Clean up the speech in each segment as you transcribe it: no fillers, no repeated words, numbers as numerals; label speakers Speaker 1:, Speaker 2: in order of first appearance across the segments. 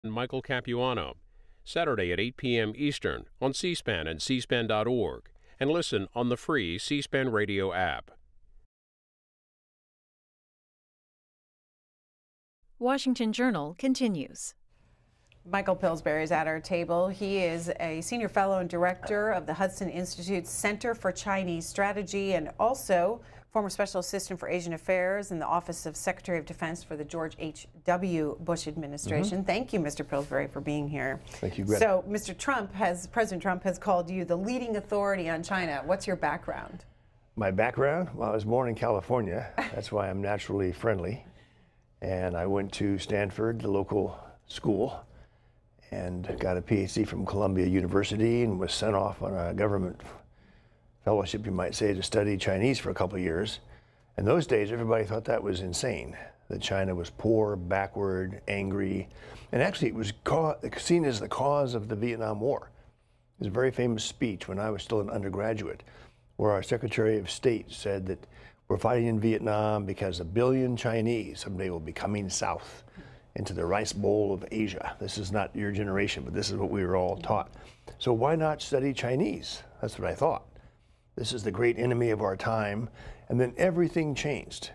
Speaker 1: Michael Capuano, Saturday at 8 p.m. Eastern on C-SPAN and cspan.org, and listen on the free C-SPAN radio app.
Speaker 2: Washington Journal continues.
Speaker 3: Michael Pillsbury is at our table. He is a senior fellow and director of the Hudson Institute's Center for Chinese Strategy and also former special assistant for Asian Affairs in the Office of Secretary of Defense for the George H.W. Bush administration. Thank you, Mr. Pillsbury, for being here.
Speaker 4: Thank you, Greta.
Speaker 3: So, President Trump has called you the leading authority on China. What's your background?
Speaker 4: My background? Well, I was born in California. That's why I'm naturally friendly. And I went to Stanford, the local school, and got a PhD from Columbia University and was sent off on a government fellowship, you might say, to study Chinese for a couple of years. In those days, everybody thought that was insane, that China was poor, backward, angry, and actually it was seen as the cause of the Vietnam War. There's a very famous speech when I was still an undergraduate where our Secretary of State said that we're fighting in Vietnam because 1 billion Chinese someday will be coming south into the rice bowl of Asia. This is not your generation, but this is what we were all taught. So why not study Chinese? That's what I thought. This is the great enemy of our time. And then everything changed,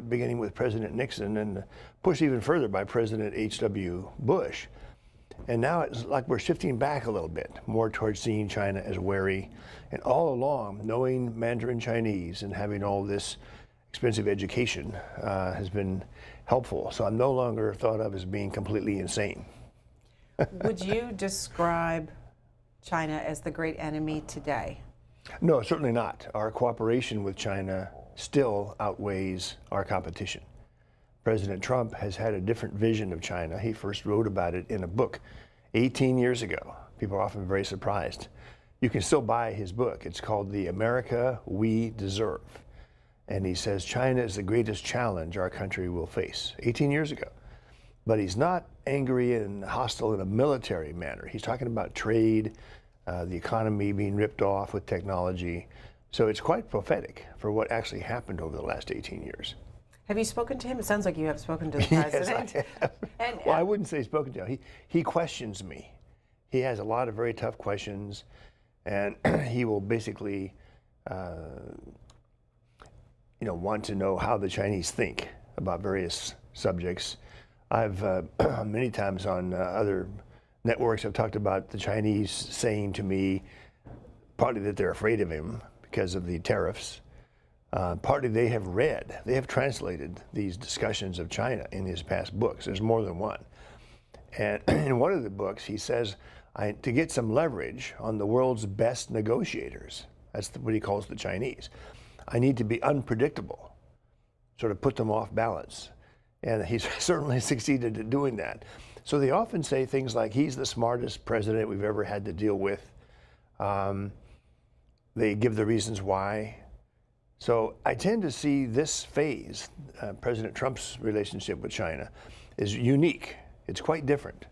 Speaker 4: beginning with President Nixon and pushed even further by President H.W. Bush. And now it's like we're shifting back a little bit, more towards seeing China as wary. And all along, knowing Mandarin Chinese and having all this expensive education has been helpful. So I'm no longer thought of as being completely insane.
Speaker 3: Would you describe China as the great enemy today?
Speaker 4: No, certainly not. Our cooperation with China still outweighs our competition. President Trump has had a different vision of China. He first wrote about it in a book 18 years ago. People are often very surprised. You can still buy his book. It's called The America We Deserve. And he says China is the greatest challenge our country will face, 18 years ago. But he's not angry and hostile in a military manner. He's talking about trade, the economy being ripped off with technology. So it's quite prophetic for what actually happened over the last 18 years.
Speaker 3: Have you spoken to him? It sounds like you have spoken to the president.
Speaker 4: Yes, I have. Well, I wouldn't say spoken to him. He questions me. He has a lot of very tough questions, and he will basically want to know how the Chinese think about various subjects. I've many times on other networks I've talked about the Chinese saying to me, partly that they're afraid of him because of the tariffs, partly they have translated these discussions of China in his past books. There's more than one. And in one of the books he says, to get some leverage on the world's best negotiators, that's what he calls the Chinese, I need to be unpredictable, sort of put them off balance. And he's certainly succeeded at doing that. So they often say things like, he's the smartest president we've ever had to deal with. They give the reasons why. So I tend to see this phase, President Trump's relationship with China, is unique. It's quite different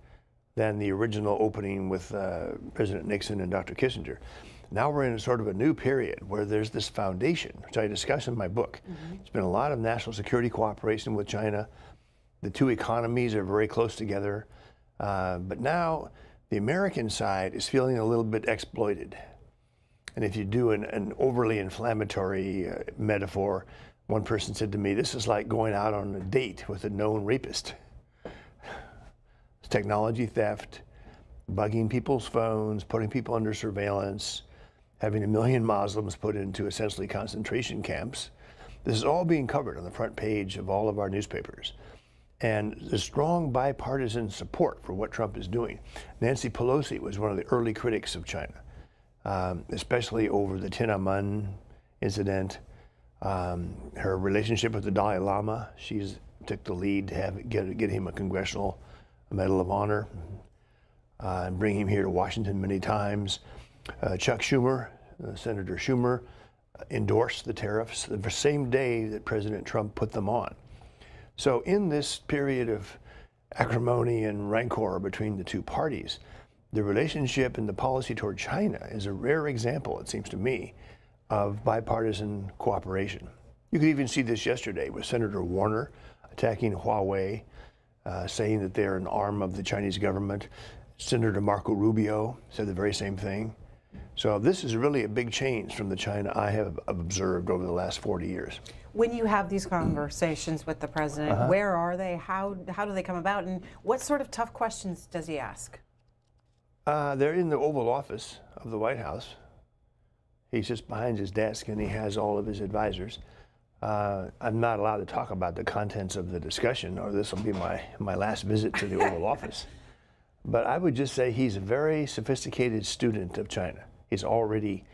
Speaker 4: than the original opening with President Nixon and Dr. Kissinger. Now we're in sort of a new period where there's this foundation, which I discuss in my book. There's been a lot of national security cooperation with China. The two economies are very close together. But now the American side is feeling a little bit exploited. And if you do an overly inflammatory metaphor, one person said to me, this is like going out on a date with a known rapist. It's technology theft, bugging people's phones, putting people under surveillance, having 1 million Muslims put into essentially concentration camps. This is all being covered on the front page of all of our newspapers. And there's strong bipartisan support for what Trump is doing. Nancy Pelosi was one of the early critics of China, especially over the Tiananmen incident, her relationship with the Dalai Lama. She took the lead to get him a Congressional Medal of Honor and bring him here to Washington many times. Chuck Schumer, Senator Schumer, endorsed the tariffs the same day that President Trump put them on. So in this period of acrimony and rancor between the two parties, the relationship and the policy toward China is a rare example, it seems to me, of bipartisan cooperation. You could even see this yesterday with Senator Warner attacking Huawei, saying that they're an arm of the Chinese government. Senator Marco Rubio said the very same thing. So this is really a big change from the China I have observed over the last 40 years.
Speaker 3: When you have these conversations with the president, where are they? How do they come about? And what sort of tough questions does he ask?
Speaker 4: They're in the Oval Office of the White House. He's just behind his desk, and he has all of his advisors. I'm not allowed to talk about the contents of the discussion, or this will be my last visit to the Oval Office. But I would just say he's a very sophisticated student of China. He's already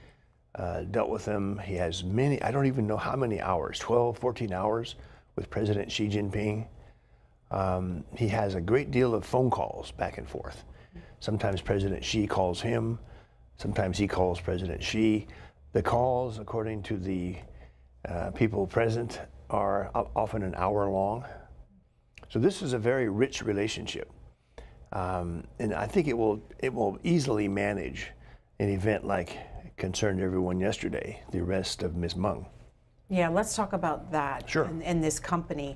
Speaker 4: dealt with them. He has many, I don't even know how many hours, 12, 14 hours with President Xi Jinping. He has a great deal of phone calls back and forth. Sometimes President Xi calls him. Sometimes he calls President Xi. The calls, according to the people present, are often an hour long. So this is a very rich relationship. And I think it will easily manage an event like concerned everyone yesterday, the arrest of Ms. Meng.
Speaker 3: Yeah, let's talk about that.
Speaker 4: Sure.
Speaker 3: And this company.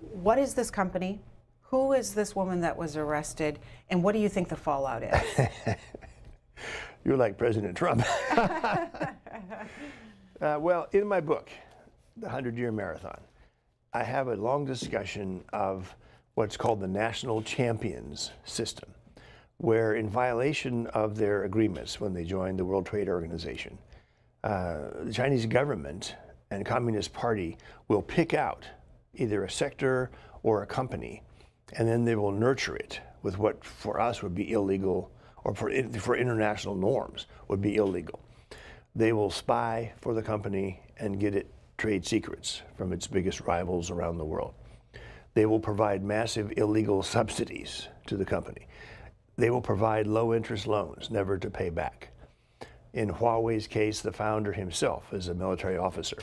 Speaker 3: What is this company? Who is this woman that was arrested? And what do you think the fallout is?
Speaker 4: You're like President Trump. Well, in my book, The 100-Year Marathon, I have a long discussion of what's called the National Champions System, where in violation of their agreements when they joined the World Trade Organization, the Chinese government and Communist Party will pick out either a sector or a company, and then they will nurture it with what for us would be illegal, or for international norms would be illegal. They will spy for the company and get it trade secrets from its biggest rivals around the world. They will provide massive illegal subsidies to the company. They will provide low-interest loans, never to pay back. In Huawei's case, the founder himself is a military officer.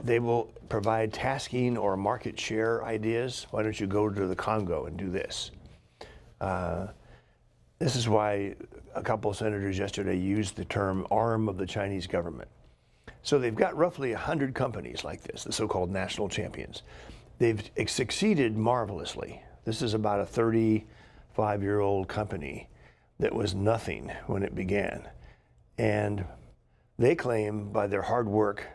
Speaker 4: They will provide tasking or market share ideas. Why don't you go to the Congo and do this? This is why a couple of senators yesterday used the term arm of the Chinese government. So they've got roughly 100 companies like this, the so-called national champions. They've succeeded marvelously. This is about a 35-year-old company that was nothing when it began. And they claim by their hard work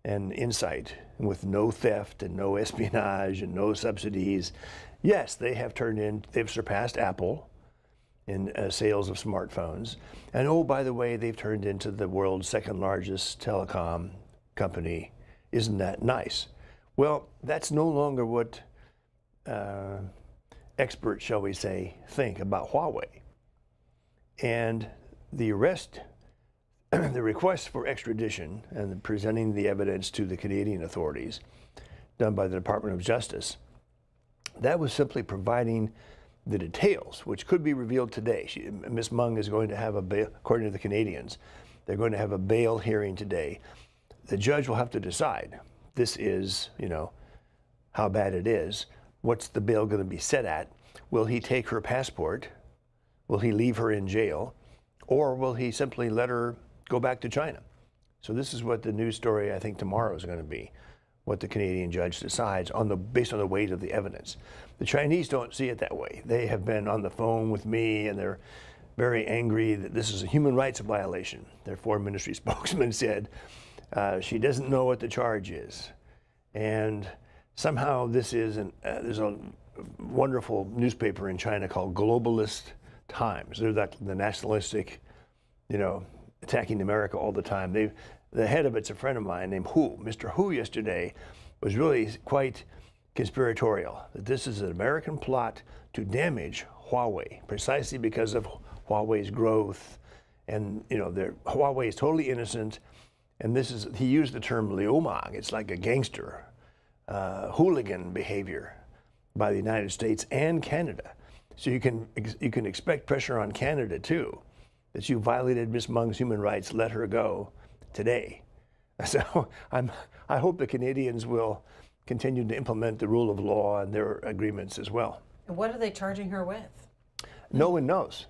Speaker 4: and insight, with no theft and no espionage and no subsidies, yes, they've surpassed Apple in sales of smartphones. And oh, by the way, they've turned into the world's second largest telecom company. Isn't that nice? Well, that's no longer what experts, shall we say, think about Huawei. And the arrest, the request for extradition and presenting the evidence to the Canadian authorities done by the Department of Justice, that was simply providing the details, which could be revealed today. Ms. Meng is going to have a bail, according to the Canadians, they're going to have a bail hearing today. The judge will have to decide. This is, how bad it is. What's the bail going to be set at? Will he take her passport? Will he leave her in jail? Or will he simply let her go back to China? So this is what the news story, I think, tomorrow is going to be, what the Canadian judge decides based on the weight of the evidence. The Chinese don't see it that way. They have been on the phone with me, and they're very angry that this is a human rights violation. Their foreign ministry spokesman said, she doesn't know what the charge is. And somehow this is, there's a wonderful newspaper in China called Globalist Times. They're like the nationalistic, attacking America all the time. The head of it's a friend of mine named Hu. Mr. Hu yesterday was really quite conspiratorial, that this is an American plot to damage Huawei, precisely because of Huawei's growth. And, Huawei is totally innocent. And he used the term liumang. It's like a gangster, hooligan behavior by the United States and Canada. So you can expect pressure on Canada too, that you violated Ms. Meng's human rights, let her go today. So I hope the Canadians will continue to implement the rule of law and their agreements as well.
Speaker 3: What are they charging her with?
Speaker 4: No one knows.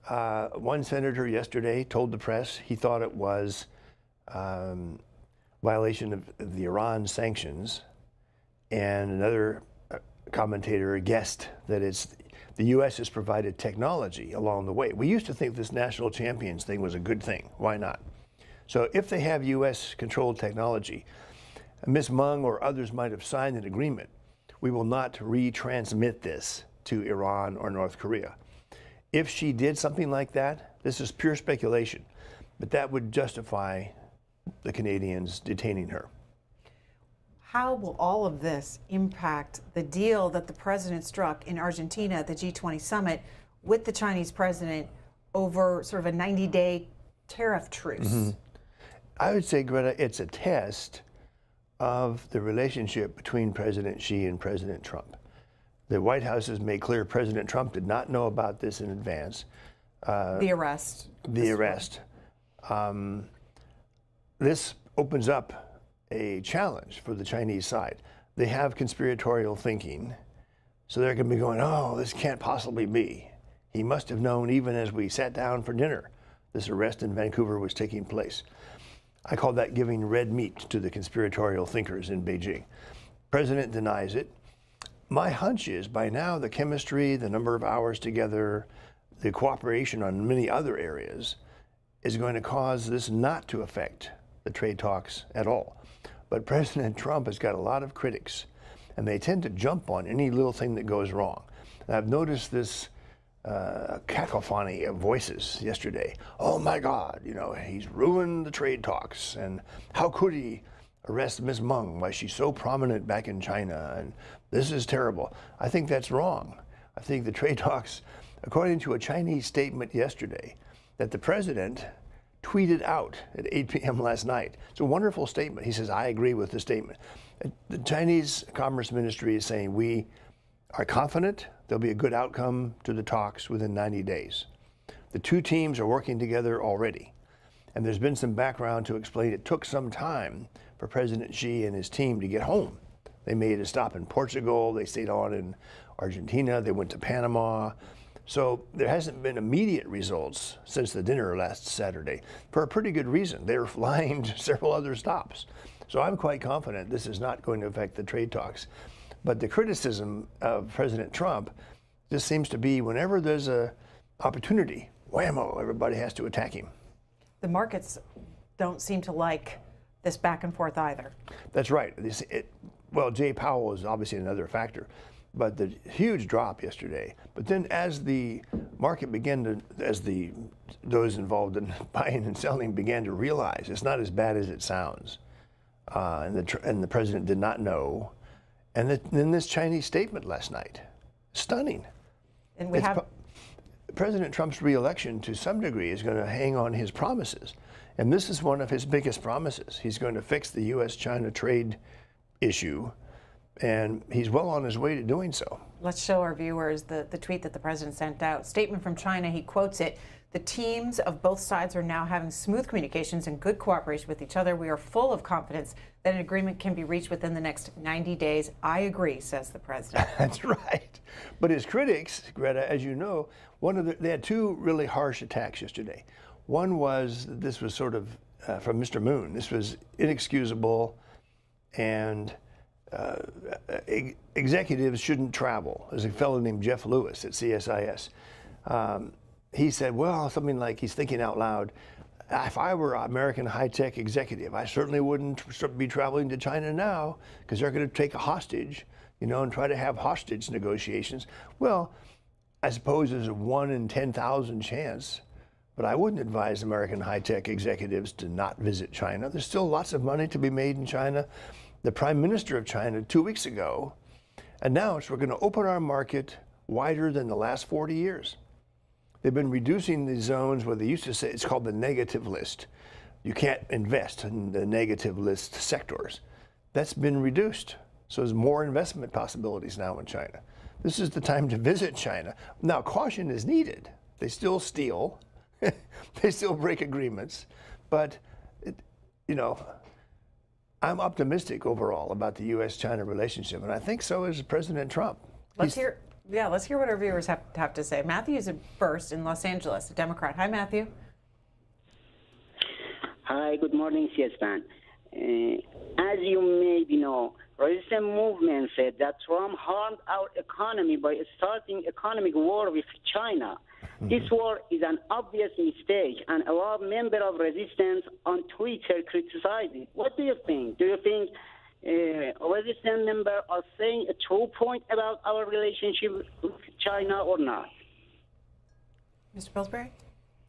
Speaker 4: One senator yesterday told the press he thought it was violation of the Iran sanctions, and another commentator guessed that it's the U.S. has provided technology along the way. We used to think this national champions thing was a good thing. Why not? So if they have U.S.-controlled technology, Ms. Meng or others might have signed an agreement. We will not retransmit this to Iran or North Korea. If she did something like that, this is pure speculation, but that would justify the Canadians detaining her.
Speaker 3: How will all of this impact the deal that the president struck in Argentina at the G20 summit with the Chinese president over sort of a 90-day tariff truce? Mm-hmm.
Speaker 4: I would say, Greta, it's a test of the relationship between President Xi and President Trump. The White House has made clear President Trump did not know about this in advance.
Speaker 3: The arrest.
Speaker 4: The arrest. This opens up a challenge for the Chinese side. They have conspiratorial thinking, so they're going to be going, oh, this can't possibly be. He must have known even as we sat down for dinner, this arrest in Vancouver was taking place. I call that giving red meat to the conspiratorial thinkers in Beijing. President denies it. My hunch is by now the chemistry, the number of hours together, the cooperation on many other areas is going to cause this not to affect the trade talks at all. But President Trump has got a lot of critics, and they tend to jump on any little thing that goes wrong. And I've noticed this cacophony of voices yesterday. Oh my God, you know, he's ruined the trade talks, and how could he arrest Ms. Meng? Why, she's so prominent back in China, and this is terrible. I think that's wrong. I think the trade talks, according to a Chinese statement yesterday, that the president tweeted out at 8 p.m. last night. It's a wonderful statement. He says, I agree with the statement. The Chinese Commerce Ministry is saying we are confident there'll be a good outcome to the talks within 90 days. The two teams are working together already. And there's been some background to explain it took some time for President Xi and his team to get home. They made a stop in Portugal, they stayed on in Argentina, they went to Panama. So there hasn't been immediate results since the dinner last Saturday for a pretty good reason. They're flying to several other stops. So I'm quite confident this is not going to affect the trade talks. But the criticism of President Trump just seems to be whenever there's an opportunity, whammo, everybody has to attack him.
Speaker 3: The markets don't seem to like this back and forth either.
Speaker 4: That's right. Well, Jay Powell is obviously another factor. But the huge drop yesterday. But then as the market began to, those involved in buying and selling began to realize it's not as bad as it sounds. And the president did not know. And then this Chinese statement last night, stunning.
Speaker 3: And
Speaker 4: President Trump's reelection to some degree is going to hang on his promises. And this is one of his biggest promises. He's going to fix the U.S.-China trade issue. And he's well on his way to doing so.
Speaker 3: Let's show our viewers the tweet that the president sent out. Statement from China, he quotes it. The teams of both sides are now having smooth communications and good cooperation with each other. We are full of confidence that an agreement can be reached within the next 90 days. I agree, says the president.
Speaker 4: That's right. But his critics, Greta, as you know, they had two really harsh attacks yesterday. One was, this was sort of from Mr. Moon. This was inexcusable and executives shouldn't travel. There's a fellow named Jeff Lewis at CSIS. He said, well, something like, he's thinking out loud, if I were an American high-tech executive, I certainly wouldn't be traveling to China now because they're going to take a hostage, you know, and try to have hostage negotiations. Well, I suppose there's a 1 in 10,000 chance, but I wouldn't advise American high-tech executives to not visit China. There's still lots of money to be made in China. The Prime Minister of China 2 weeks ago announced we're going to open our market wider than the last 40 years. They've been reducing the zones where they used to say it's called the negative list. You can't invest in the negative list sectors. That's been reduced. So there's more investment possibilities now in China. This is the time to visit China. Now, caution is needed. They still steal. They still break agreements. But, you know, I'm optimistic overall about the U.S.-China relationship, and I think so is President Trump.
Speaker 3: Let's hear what our viewers have to say. Matthew is first in Los Angeles, a Democrat. Hi, Matthew.
Speaker 5: Hi, good morning, C-SPAN. As you maybe know, resistance movement said that Trump harmed our economy by starting economic war with China. This war is an obvious mistake, and a lot of members of resistance on Twitter criticize it. What do you think? Do you think resistance members are saying a true point about our relationship with China or not?
Speaker 3: Mr. Pillsbury?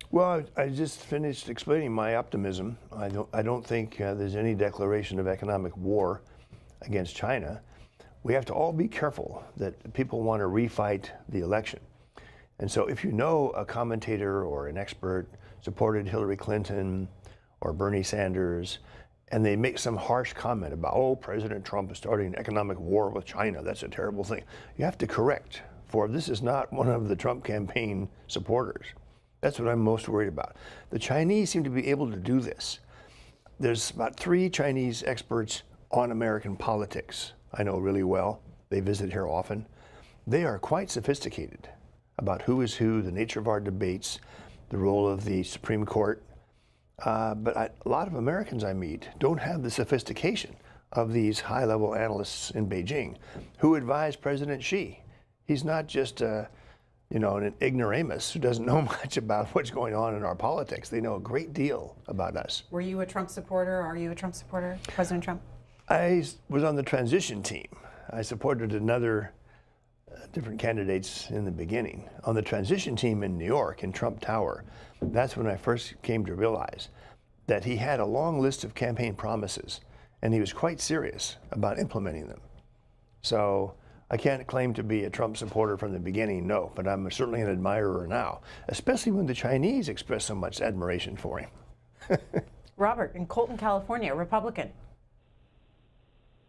Speaker 4: Well, I just finished explaining my optimism. I don't think there's any declaration of economic war against China. We have to all be careful that people want to refight the election. And so if you know a commentator or an expert supported Hillary Clinton or Bernie Sanders, and they make some harsh comment about, oh, President Trump is starting an economic war with China, that's a terrible thing, you have to correct, for this is not one of the Trump campaign supporters. That's what I'm most worried about. The Chinese seem to be able to do this. There's about 3 Chinese experts on American politics I know really well. They visit here often. They are quite sophisticated about who is who, the nature of our debates, the role of the Supreme Court. But a lot of Americans I meet don't have the sophistication of these high-level analysts in Beijing who advise President Xi. He's not just an ignoramus who doesn't know much about what's going on in our politics. They know a great deal about us.
Speaker 3: Were you a Trump supporter? Are you a Trump supporter, President Trump?
Speaker 4: I was on the transition team. I supported different candidates in the beginning. On the transition team in New York, in Trump Tower, that's when I first came to realize that he had a long list of campaign promises, and he was quite serious about implementing them. So I can't claim to be a Trump supporter from the beginning, no, but I'm certainly an admirer now, especially when the Chinese express so much admiration for him.
Speaker 3: Robert, in Colton, California, Republican.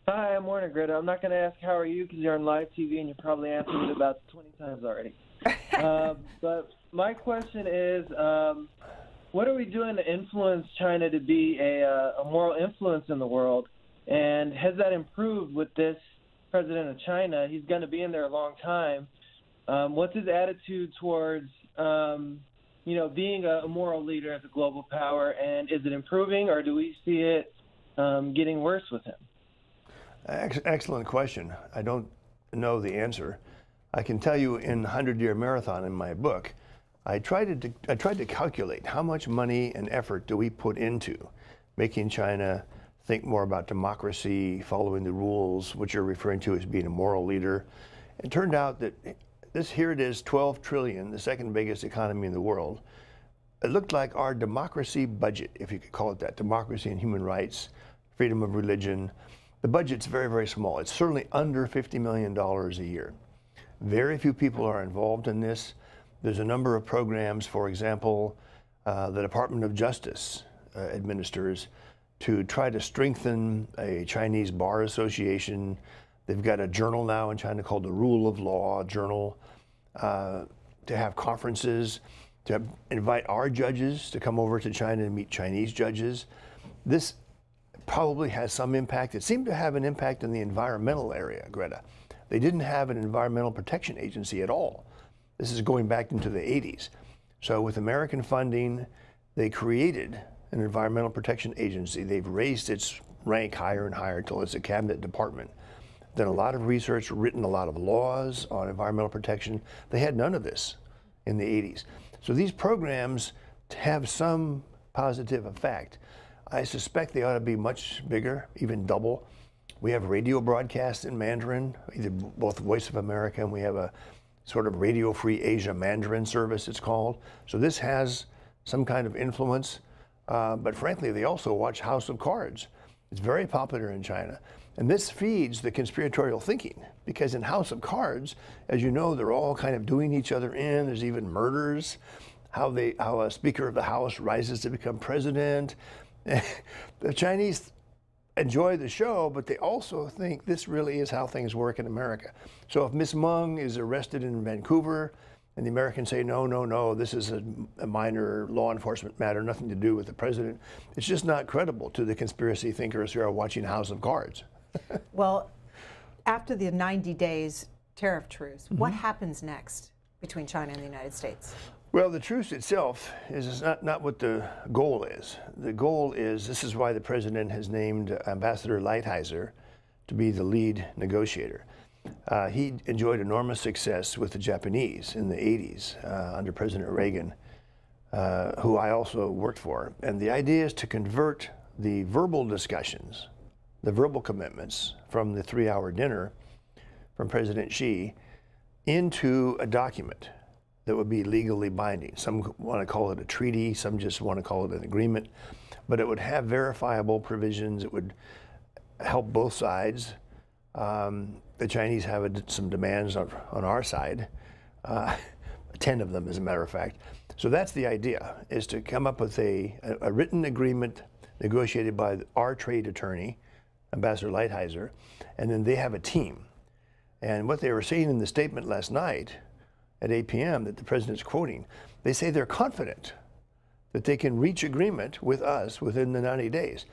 Speaker 6: Hi, I'm Warner Greta. I'm not going to ask how are you because you're on live TV and you probably answered it about 20 times already. But my question is, what are we doing to influence China to be a moral influence in the world? And has that improved with this president of China? He's going to be in there a long time. What's his attitude towards, being a moral leader as a global power? And is it improving, or do we see it getting worse with him?
Speaker 4: Excellent question. I don't know the answer. I can tell you in 100-Year Marathon in my book, I tried to calculate how much money and effort do we put into making China think more about democracy, following the rules, which you're referring to as being a moral leader. It turned out that here it is, 12 trillion, the second biggest economy in the world. It looked like our democracy budget, if you could call it that, democracy and human rights, freedom of religion. The budget's very, very small. It's certainly under $50 million a year. Very few people are involved in this. There's a number of programs, for example, the Department of Justice administers to try to strengthen a Chinese bar association. They've got a journal now in China called the Rule of Law Journal, to have conferences, to invite our judges to come over to China and meet Chinese judges. This probably has some impact. It seemed to have an impact in the environmental area, Greta. They didn't have an environmental protection agency at all. This is going back into the 80s. So with American funding, they created an environmental protection agency. They've raised its rank higher and higher until it's a cabinet department. Done a lot of research, written a lot of laws on environmental protection. They had none of this in the 80s. So these programs have some positive effect. I suspect they ought to be much bigger, even double. We have radio broadcasts in Mandarin, either both Voice of America, and we have a sort of Radio Free Asia Mandarin service, it's called. So this has some kind of influence. But frankly, they also watch House of Cards. It's very popular in China. And this feeds the conspiratorial thinking, because in House of Cards, as you know, they're all kind of doing each other in. There's even murders, how a Speaker of the House rises to become president. The Chinese enjoy the show, but they also think this really is how things work in America. So if Miss Meng is arrested in Vancouver, and the Americans say, no, no, no, this is a minor law enforcement matter, nothing to do with the president, it's just not credible to the conspiracy thinkers who are watching House of Cards.
Speaker 3: Well, after the 90 days tariff truce, what happens next between China and the United States?
Speaker 4: Well, the truce itself is not what the goal is. The goal is, this is why the president has named Ambassador Lighthizer to be the lead negotiator. He enjoyed enormous success with the Japanese in the 80s under President Reagan, who I also worked for. And the idea is to convert the verbal discussions, the verbal commitments from the 3-hour dinner from President Xi into a document that would be legally binding. Some want to call it a treaty, some just want to call it an agreement, but it would have verifiable provisions. It would help both sides. The Chinese have some demands on our side, 10 of them as a matter of fact. So that's the idea, is to come up with a written agreement negotiated by our trade attorney, Ambassador Lighthizer, and then they have a team. And what they were saying in the statement last night at 8 p.m. that the president's quoting, they say they're confident that they can reach agreement with us within the 90 days.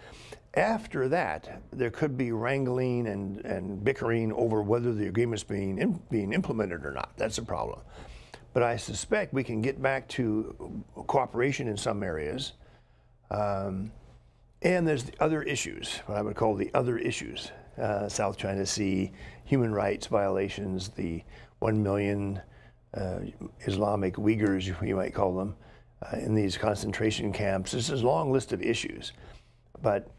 Speaker 4: After that, there could be wrangling and bickering over whether the agreement's being implemented or not. That's a problem. But I suspect we can get back to cooperation in some areas. And there's the other issues, what I would call the other issues. South China Sea, human rights violations, the 1 million Islamic Uyghurs, you might call them, in these concentration camps. This is a long list of issues. But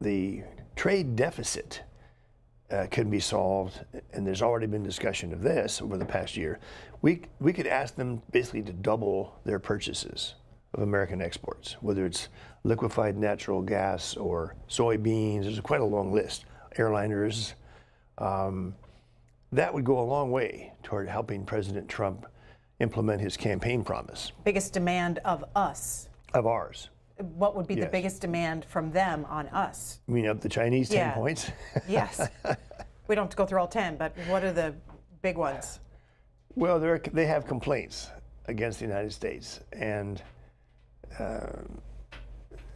Speaker 4: the trade deficit can be solved, and there's already been discussion of this over the past year. We could ask them basically to double their purchases of American exports, whether it's liquefied natural gas or soybeans. There's quite a long list. Airliners. That would go a long way toward helping President Trump implement his campaign promise.
Speaker 3: Biggest demand of us.
Speaker 4: Of ours.
Speaker 3: What would be the
Speaker 4: Yes.
Speaker 3: biggest demand from them on us?
Speaker 4: You mean of the Chinese 10 points?
Speaker 3: Yes. We don't have to go through all 10, but what are the big ones?
Speaker 4: Well, they have complaints against the United States. And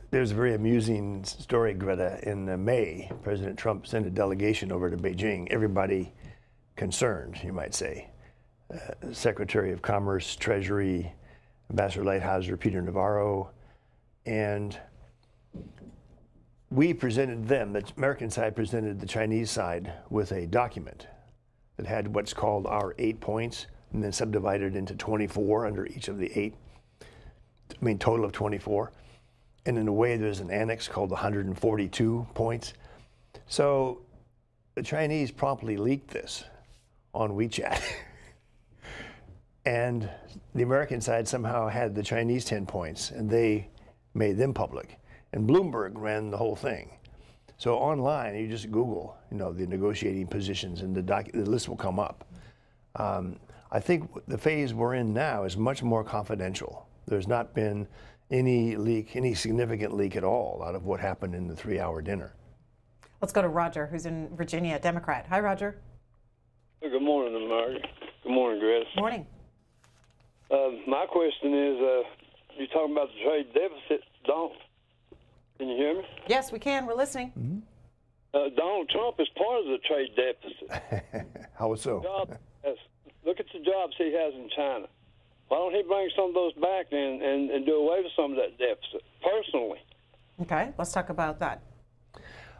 Speaker 4: there's a very amusing story, Greta. In May, President Trump sent a delegation over to Beijing, everybody concerned, you might say. Secretary of Commerce, Treasury, Ambassador Lighthizer, Peter Navarro, and we presented them, the American side presented the Chinese side with a document that had what's called our 8 points, and then subdivided into 24 under each of the 8. I mean, total of 24. And in a way, there's an annex called 142 points. So the Chinese promptly leaked this on WeChat. And the American side somehow had the Chinese 10 points, and they made them public. And Bloomberg ran the whole thing. So online, you just Google, the negotiating positions, and the list will come up. I think the phase we're in now is much more confidential. There's not been any leak, any significant leak at all out of what happened in the 3-hour dinner.
Speaker 3: Let's go to Roger, who's in Virginia, Democrat. Hi, Roger.
Speaker 7: Good morning, Mary. Good morning, Greta.
Speaker 3: Morning.
Speaker 7: My question is, you're talking about the trade deficit, Donald. Can you hear me?
Speaker 3: Yes, we can. We're listening.
Speaker 4: Mm-hmm.
Speaker 7: Donald Trump is part of the trade deficit.
Speaker 4: How so?
Speaker 7: Look at the jobs he has in China. Why don't he bring some of those back and do away with some of that deficit, personally?
Speaker 3: Okay, let's talk about that.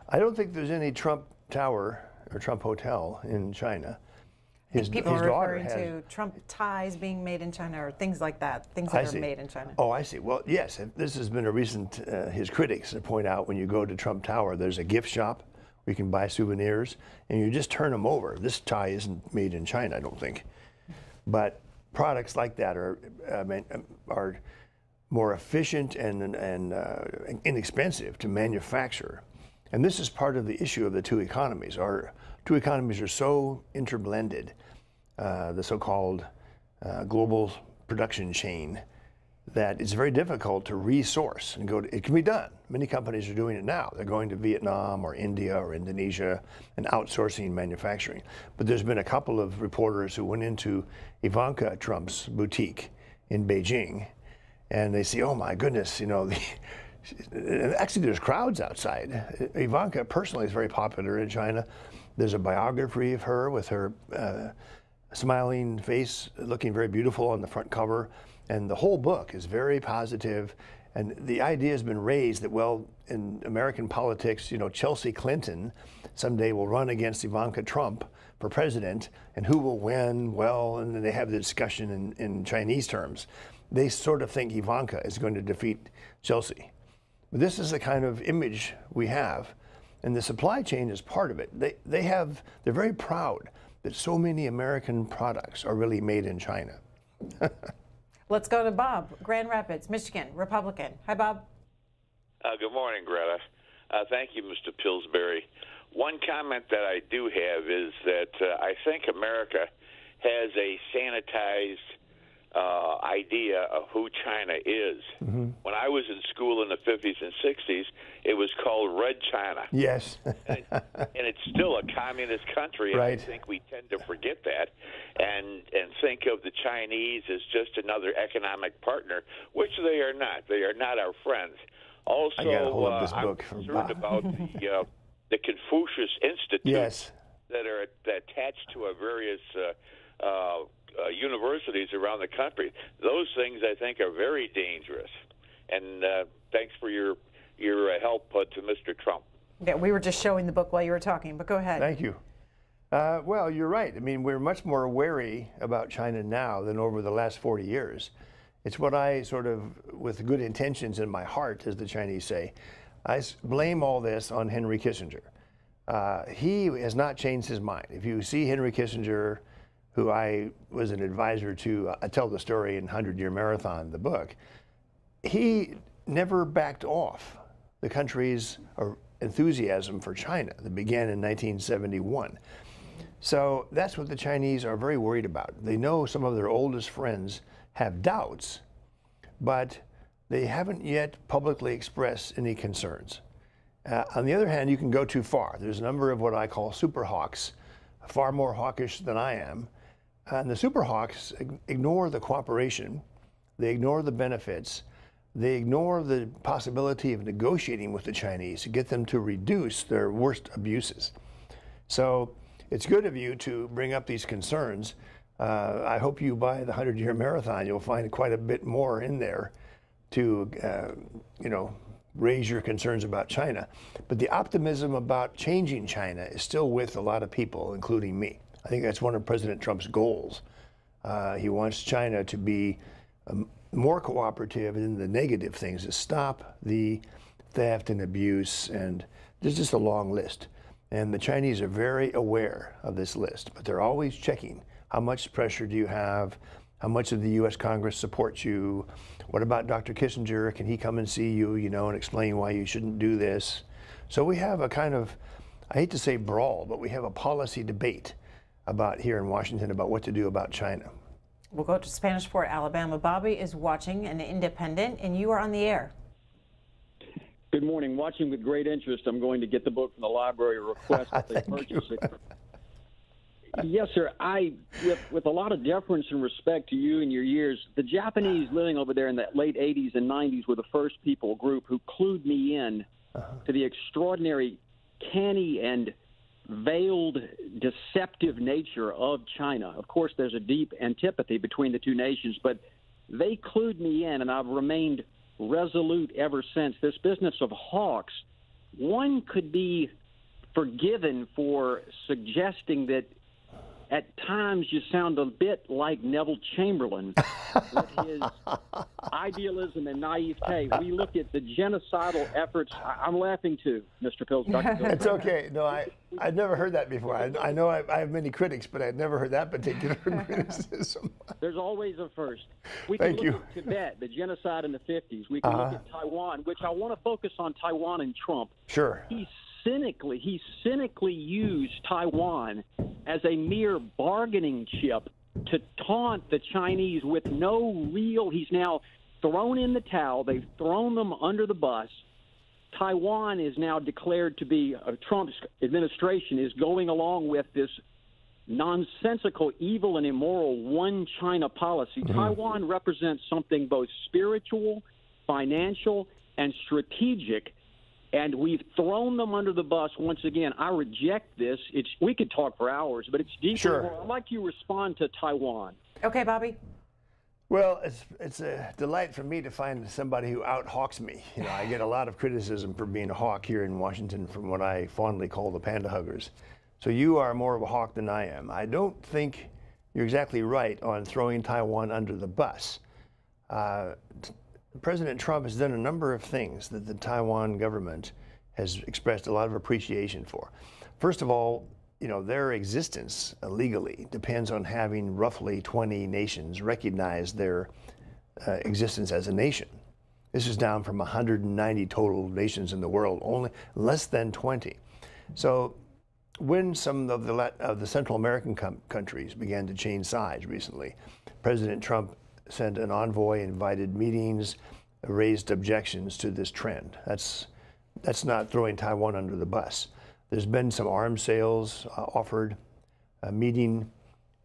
Speaker 4: I don't think there's any Trump Tower or Trump Hotel in China.
Speaker 3: People are referring to Trump ties being made in China or things like that, things that are made in China.
Speaker 4: Oh, I see. Well, yes, this has been a recent, his critics point out when you go to Trump Tower, there's a gift shop where you can buy souvenirs, and you just turn them over. This tie isn't made in China, I don't think. But products like that are more efficient and inexpensive to manufacture. And this is part of the issue of the two economies. Our two economies are so interblended, the so-called global production chain, that it's very difficult to resource and go to, it can be done. Many companies are doing it now. They're going to Vietnam or India or Indonesia and outsourcing manufacturing. But there's been a couple of reporters who went into Ivanka Trump's boutique in Beijing, and they say, oh my goodness, actually there's crowds outside. Ivanka personally is very popular in China. There's a biography of her with her smiling face, looking very beautiful on the front cover. And the whole book is very positive. And the idea has been raised that, well, in American politics, you know, Chelsea Clinton someday will run against Ivanka Trump for president, and who will win? Well, and then they have the discussion in Chinese terms. They sort of think Ivanka is going to defeat Chelsea. But this is the kind of image we have, and the supply chain is part of it. They're very proud that so many American products are really made in China.
Speaker 3: Let's go to Bob, Grand Rapids, Michigan, Republican. Hi, Bob.
Speaker 8: Good morning, Greta. Thank you, Mr. Pillsbury. One comment that I do have is that I think America has a sanitized idea of who China is. Mm-hmm. When I was in school in the 50s and 60s, it was called Red China.
Speaker 4: Yes.
Speaker 8: and it's still a communist country, and
Speaker 4: right.
Speaker 8: I think we tend to forget that and think of the Chinese as just another economic partner, which they are not. They are not our friends. Also,
Speaker 4: I gotta hold up this book
Speaker 8: I'm concerned about the Confucius Institute
Speaker 4: yes.
Speaker 8: that are attached to our various universities around the country. Those things, I think, are very dangerous. And thanks for your help to Mr. Trump.
Speaker 3: Yeah, we were just showing the book while you were talking, but go ahead.
Speaker 4: Thank you. Well, you're right. I mean, we're much more wary about China now than over the last 40 years. It's what I sort of, with good intentions in my heart, as the Chinese say, I blame all this on Henry Kissinger. He has not changed his mind. If you see Henry Kissinger, who I was an advisor to, I tell the story in 100-Year Marathon, the book, he never backed off the country's enthusiasm for China that began in 1971. So that's what the Chinese are very worried about. They know some of their oldest friends have doubts, but they haven't yet publicly expressed any concerns. On the other hand, you can go too far. There's a number of what I call super hawks, far more hawkish than I am. And the super hawks ignore the cooperation, they ignore the benefits, they ignore the possibility of negotiating with the Chinese to get them to reduce their worst abuses. So it's good of you to bring up these concerns. I hope you buy the 100-Year Marathon. You'll find quite a bit more in there to, raise your concerns about China. But the optimism about changing China is still with a lot of people, including me. I think that's one of President Trump's goals. He wants China to be more cooperative in the negative things, to stop the theft and abuse, and there's just a long list. And the Chinese are very aware of this list, but they're always checking. How much pressure do you have? How much of the U.S. Congress supports you? What about Dr. Kissinger? Can he come and see you, and explain why you shouldn't do this? So we have a kind of, I hate to say brawl, but we have a policy debate about here in Washington about what to do about China.
Speaker 3: We'll go to Spanish Fort, Alabama. Bobby is watching, an independent, and you are on the air.
Speaker 9: Good morning. Watching with great interest. I'm going to get the book from the library, request that they purchase it. Yes, sir. With a lot of deference and respect to you and your years, the Japanese living over there in the late 80s and 90s were the first people group who clued me in to the extraordinary, canny and veiled, deceptive nature of China. Of course, there's a deep antipathy between the two nations, but they clued me in, and I've remained resolute ever since. This business of hawks, one could be forgiven for suggesting that at times you sound a bit like Neville Chamberlain with his idealism and naivete. We look at the genocidal efforts. I'm laughing too, Mr. Pillsbury.
Speaker 4: It's okay. No, I'd never heard that before. I know I have many critics, but I'd never heard that particular criticism.
Speaker 9: There's always a first. We can look at Tibet, the genocide in the 50s. We can look at Taiwan, which I want to focus on Taiwan and Trump.
Speaker 4: Sure.
Speaker 9: He cynically used Taiwan as a mere bargaining chip to taunt the Chinese with no real. He's now thrown in the towel. They've thrown them under the bus. Taiwan is now declared to be, Trump's administration is going along with this nonsensical, evil, and immoral one China policy. Mm-hmm. Taiwan represents something both spiritual, financial, and strategic. And we've thrown them under the bus once again. I reject this. We could talk for hours, but it's deeper.
Speaker 4: Sure.
Speaker 9: I'd like you to respond to Taiwan.
Speaker 3: Okay, Bobby.
Speaker 4: Well, it's a delight for me to find somebody who out-hawks me. You know, I get a lot of criticism for being a hawk here in Washington from what I fondly call the panda huggers. So you are more of a hawk than I am. I don't think you're exactly right on throwing Taiwan under the bus. President Trump has done a number of things that the Taiwan government has expressed a lot of appreciation for. First of all, you know, their existence legally depends on having roughly 20 nations recognize their existence as a nation. This is down from 190 total nations in the world, only less than 20. So when some of the Central American countries began to change sides recently, President Trump sent an envoy, invited meetings, raised objections to this trend. That's not throwing Taiwan under the bus. There's been some arms sales offered, meeting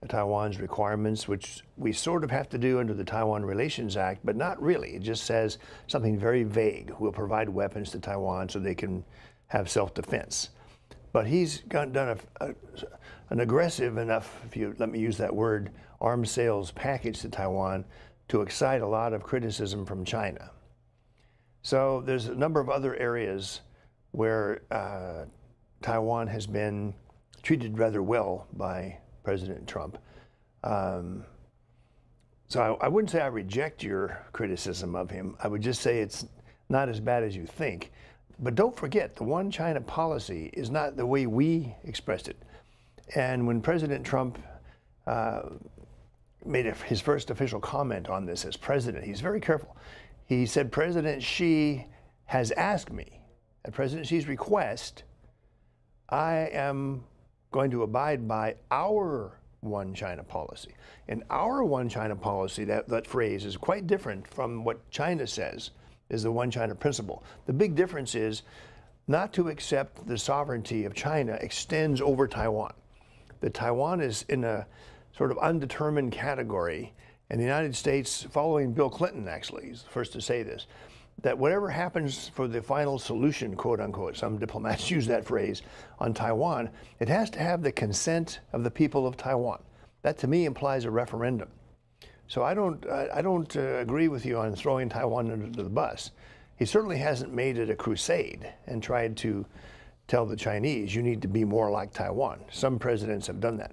Speaker 4: Taiwan's requirements, which we sort of have to do under the Taiwan Relations Act, but not really. It just says something very vague. We'll provide weapons to Taiwan so they can have self-defense. But he's done an aggressive enough, if you let me use that word, arms sales package to Taiwan to excite a lot of criticism from China. So there's a number of other areas where Taiwan has been treated rather well by President Trump. So I wouldn't say I reject your criticism of him. I would just say it's not as bad as you think. But don't forget, the one China policy is not the way we expressed it. And when President Trump made his first official comment on this as president, he's very careful. He said, President Xi has asked me, at President Xi's request, I am going to abide by our one China policy. And our one China policy, that phrase is quite different from what China says is the one China principle. The big difference is not to accept the sovereignty of China extends over Taiwan. That Taiwan is in a sort of undetermined category, and the United States, following Bill Clinton actually, is the first to say this, that whatever happens for the final solution, quote unquote, some diplomats use that phrase, on Taiwan, it has to have the consent of the people of Taiwan. That to me implies a referendum. So I don't agree with you on throwing Taiwan under the bus. He certainly hasn't made it a crusade and tried to tell the Chinese, you need to be more like Taiwan. Some presidents have done that.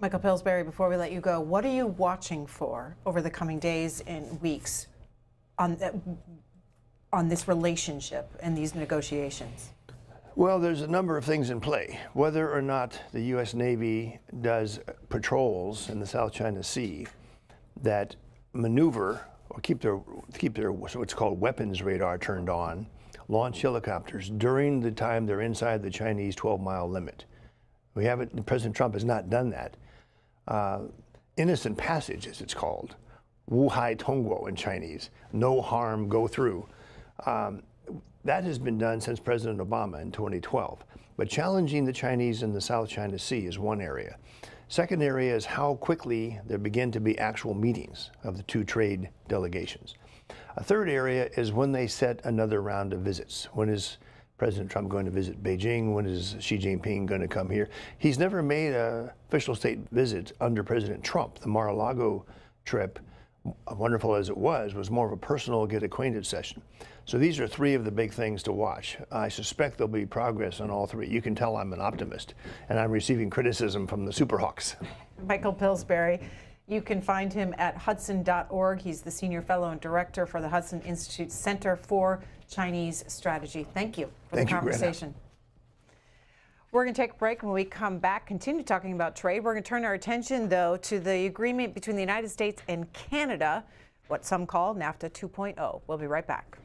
Speaker 3: Michael Pillsbury, before we let you go, what are you watching for over the coming days and weeks on this relationship and these negotiations?
Speaker 4: Well, there's a number of things in play. Whether or not the U.S. Navy does patrols in the South China Sea that maneuver or keep their what's called weapons radar turned on, launch helicopters during the time they're inside the Chinese 12-mile limit. We haven't. President Trump has not done that. Innocent passage, as it's called, Wu Hai Tongguo in Chinese, no harm, go through. That has been done since President Obama in 2012. But challenging the Chinese in the South China Sea is one area. Second area is how quickly there begin to be actual meetings of the two trade delegations. A third area is when they set another round of visits. When is President Trump going to visit Beijing? When is Xi Jinping going to come here? He's never made an official state visit under President Trump. The Mar-a-Lago trip, wonderful as it was more of a personal get acquainted session. So these are three of the big things to watch. I suspect there'll be progress on all three. You can tell I'm an optimist, and I'm receiving criticism from the Superhawks. Michael
Speaker 3: Pillsbury, you can find him at Hudson.org. He's the Senior Fellow and Director for the Hudson Institute Center for Chinese Strategy. Thank you for the conversation. We're going to take a break. When we come back, continue talking about trade. We're going to turn our attention, though, to the agreement between the United States and Canada, what some call NAFTA 2.0. We'll be right back.